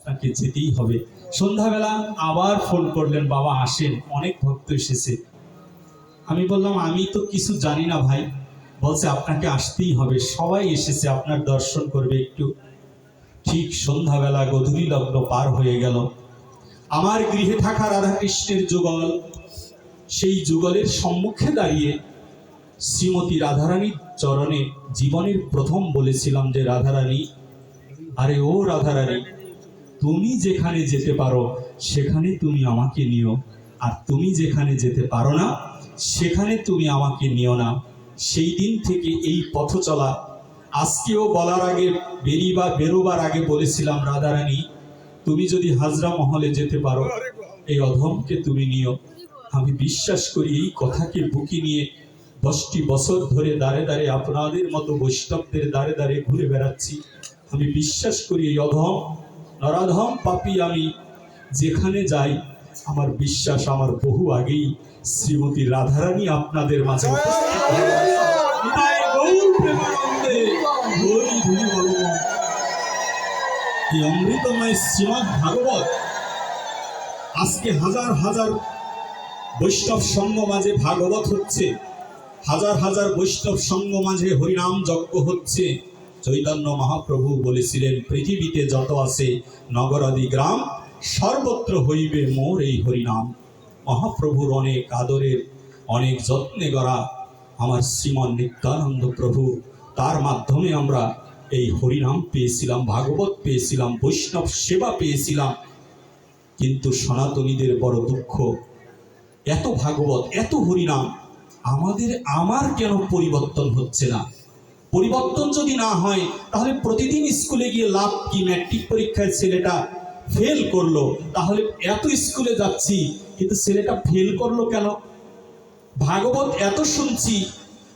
আপনাকে যেতেই হবে। সন্ধ্যাবেলা আবার ফোন করলেন, বাবা আসেন, অনেক ভক্ত এসেছে। আমি বললাম আমি তো কিছু জানি না ভাই। বলছে আপনাকে আসতেই হবে, সবাই এসেছে আপনার দর্শন করবে একটু। ঠিক সন্ধ্যাবেলা গধূলি লগ্ন পার হয়ে গেল। আমার গৃহে থাকা রাধাকৃষ্ণের যুগল, সেই যুগলের সম্মুখে দাঁড়িয়ে শ্রীমতী রাধারানীর চরণে জীবনের প্রথম বলেছিলাম যে রাধারানী, আরে ও রাধারানী, তুমি যেখানে যেতে পারো সেখানে তুমি আমাকে নিও, আর তুমি যেখানে যেতে পারো না সেখানে তুমি আমাকে নিও না। সেই দিন থেকে এই পথ চলা। আজকেও বলার আগে বেরোবার আগে বলেছিলাম, রাধারানী তুমি যদি হাজরা মহলে যেতে পারো এই অধমকে তুমি নিও। আমি বিশ্বাস করি এই কথাকে বুকে নিয়ে 10টি বছর ধরে দাঁড়ে দাঁড়ে আপনাদের মতো বৈষ্ণবদের দাঁড়ে দাঁড়ে ঘুরে বেড়াচ্ছি। আমি বিশ্বাস করি এই অধম নরাধম পাপী আমি যেখানে যাই, আমার বিশ্বাস আমার বহু আগেই শ্রীমতী রাধারানী আপনাদের মাঝে উপস্থিত হয়ে আছে। তাই গৌর প্রেমানন্দে হরি ধরি বল। এই অমৃতময় শ্রীমদ্ ভাগবত আজকে হাজার হাজার বৈষ্ণব সঙ্গ মাঝে ভাগবত হচ্ছে, হাজার হাজার বৈষ্ণব সঙ্গ মাঝে হরিনাম যজ্ঞ হচ্ছে। চৈতন্য মহাপ্রভু বলেছিলেন, পৃথিবীতে যত আছে নগরাদি গ্রাম, সর্বত্র হইবে মোর এই হরিনাম। মহাপ্রভুর অনেক আদরের অনেক যত্নে গড়া আমার শ্রীমন নিত্যানন্দ প্রভু, তার মাধ্যমে আমরা এই হরিনাম পেয়েছিলাম, ভাগবত পেয়েছিলাম, বৈষ্ণব সেবা পেয়েছিলাম। কিন্তু সনাতনীদের বড় দুঃখ, এত ভাগবত এত হরিনাম আমার কেন পরিবর্তন হচ্ছে না? পরিবর্তন যদি না হয় তাহলে প্রতিদিন স্কুলে গিয়ে লাভ কি? ম্যাট্রিক পরীক্ষায় ছেলেটা ফেল করলো, তাহলে এত স্কুলে যাচ্ছি কিন্তু ছেলেটা ফেল করলো কেন? ভাগবত এত শুনছি,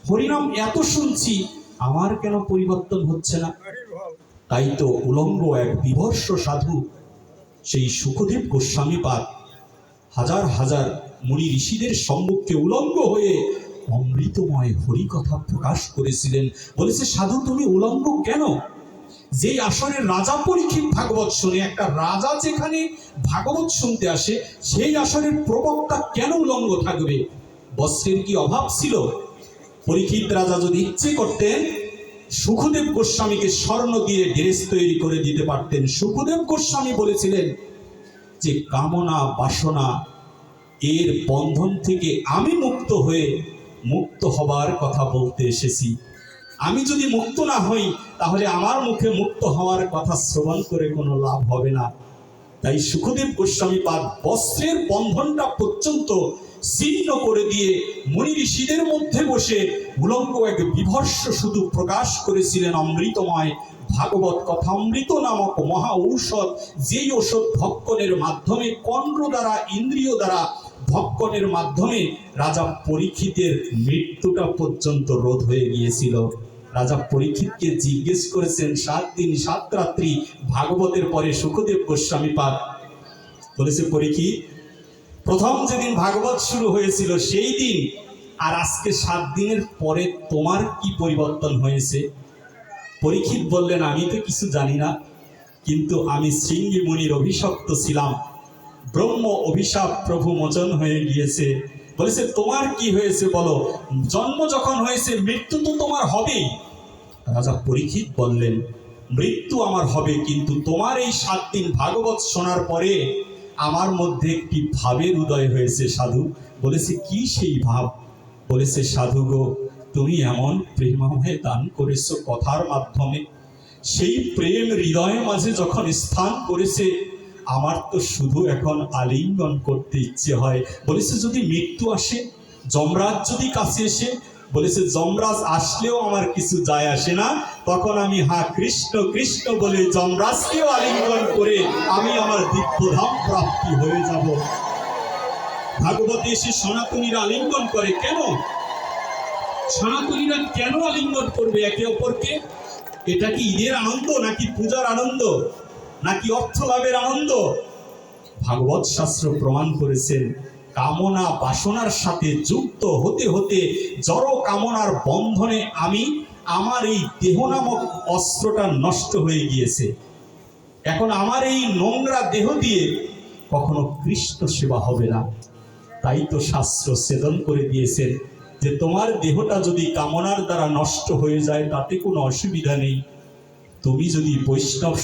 হরিনাম এত শুনছি, আমার কেন পরিবর্তন হচ্ছে না? তাই তো উলঙ্গ এক বিভর্ষ সাধু সেই সুখদেব গোস্বামী পাদ হাজার হাজার মুনি ঋষিদের সম্মুখে উলঙ্গ হয়ে অমৃতময় হরি কথা প্রকাশ করেছিলেন। বলেছে, সাধু তুমি উলঙ্গ কেন? যেই আসরের রাজা পরীক্ষিত ভাগবত শুনে, একটা রাজা যেখানে ভাগবত শুনতে আসে সেই আসরের প্রবক্তা কেন উলঙ্গ থাকবে? বস্ত্রের কি অভাব ছিল? পরীক্ষিত রাজা যদি ইচ্ছে করতেন সুখদেব গোস্বামীকে স্বর্ণ দিয়ে ড্রেস তৈরি করে দিতে পারতেন। সুখদেব গোস্বামী বলেছিলেন যে কামনা বাসনা এর বন্ধন থেকে আমি মুক্ত হবার কথা বলতে এসেছি। আমি যদি মুক্ত না হই তাহলে আমার মুখে মুক্ত হওয়ার কথা শ্রবণ করে কোনো লাভ হবে না। তাই সুখদেব গোস্বামী পাদ বস্ত্রের বন্ধনটা পর্যন্ত ছিন্ন করে দিয়ে মুনি ঋষিদের মধ্যে বসে উলঙ্গ এক বিভর্ষ শুধু প্রকাশ করেছিলেন অমৃতময় ভাগবত কথামৃত নামক মহা ঔষধ। যেই ঔষধ ভক্ষণের মাধ্যমে কর্ণ দ্বারা ইন্দ্রিয় দ্বারা ভক্ষণের মাধ্যমে রাজা পরীক্ষিতের মৃত্যুটা পর্যন্ত রোধ হয়ে গিয়েছিল। রাজা পরীক্ষিতকে জিজ্ঞেস করেছেন 7 দিন 7 রাত্রি ভাগবতের পরে সুখদেব গোস্বামী পাদ বলেছে, পরীক্ষিত প্রথম যেদিন ভাগবত শুরু হয়েছিল সেই দিন আর আজকে 7 দিনের পরে তোমার কি পরিবর্তন হয়েছে? পরীক্ষিত বললেন, আমি তো কিছু জানি না, কিন্তু আমি শৃঙ্গী মুনির অভিশপ্ত ছিলাম, ব্রহ্ম অভিশাপ প্রভু মোচন হয়ে গিয়েছে। বলেছে, তোমার কি হয়েছে বলো? জন্ম যখন হয়েছে মৃত্যু তো তোমার হবেই। রাজা পরীক্ষিত বললেন, মৃত্যু আমার হবে, কিন্তু তোমার এই 7 দিন ভাগবত শোনার পরে আমার মধ্যে একটি ভাবের উদয় হয়েছে সাধু। বলেছে, কি সেই ভাব? বলেছে, সাধু গো, তুমি এমন প্রেমময় দান করেছো কথার মাধ্যমে, সেই প্রেম হৃদয়ের মাঝে যখন স্থান করেছে আমার তো শুধু এখন আলিঙ্গন করতে ইচ্ছে হয়। বলেছে, যদি মৃত্যু আসে, যমরাজ যদি কাছে এসে, বলেছে যমরাজ আসলেও আমার কিছু যায় আসে না, তখন আমি হা কৃষ্ণ কৃষ্ণ বলে যমরাজকেও আলিঙ্গন করে আমি আমার দিব্যধাম প্রাপ্তি হয়ে যাব। ভাগবতে এসে সনাতনীরা আলিঙ্গন করে কেন? সনাতনীরা কেন আলিঙ্গন করবে একে অপরকে? এটা কি ঈদের আনন্দ, নাকি পূজার আনন্দ, নাকি অর্থ লাভের আনন্দ? ভাগবত শাস্ত্র প্রমাণ করেছেন কামনা বাসনার সাথে যুক্ত হতে হতে জড় কামনার বন্ধনে আমার এই দেহ নামক অস্ত্রটা নষ্ট হয়ে গিয়েছে। এখন আমার এই নোংরা দেহ দিয়ে কখনো কৃষ্ণ সেবা হবে না। তাই তো শাস্ত্র ছেদন করে দিয়েছেন যে তোমার দেহটা যদি কামনার দ্বারা নষ্ট হয়ে যায় তাতে কোনো অসুবিধা নেই, তুমি যদি বৈষ্ণব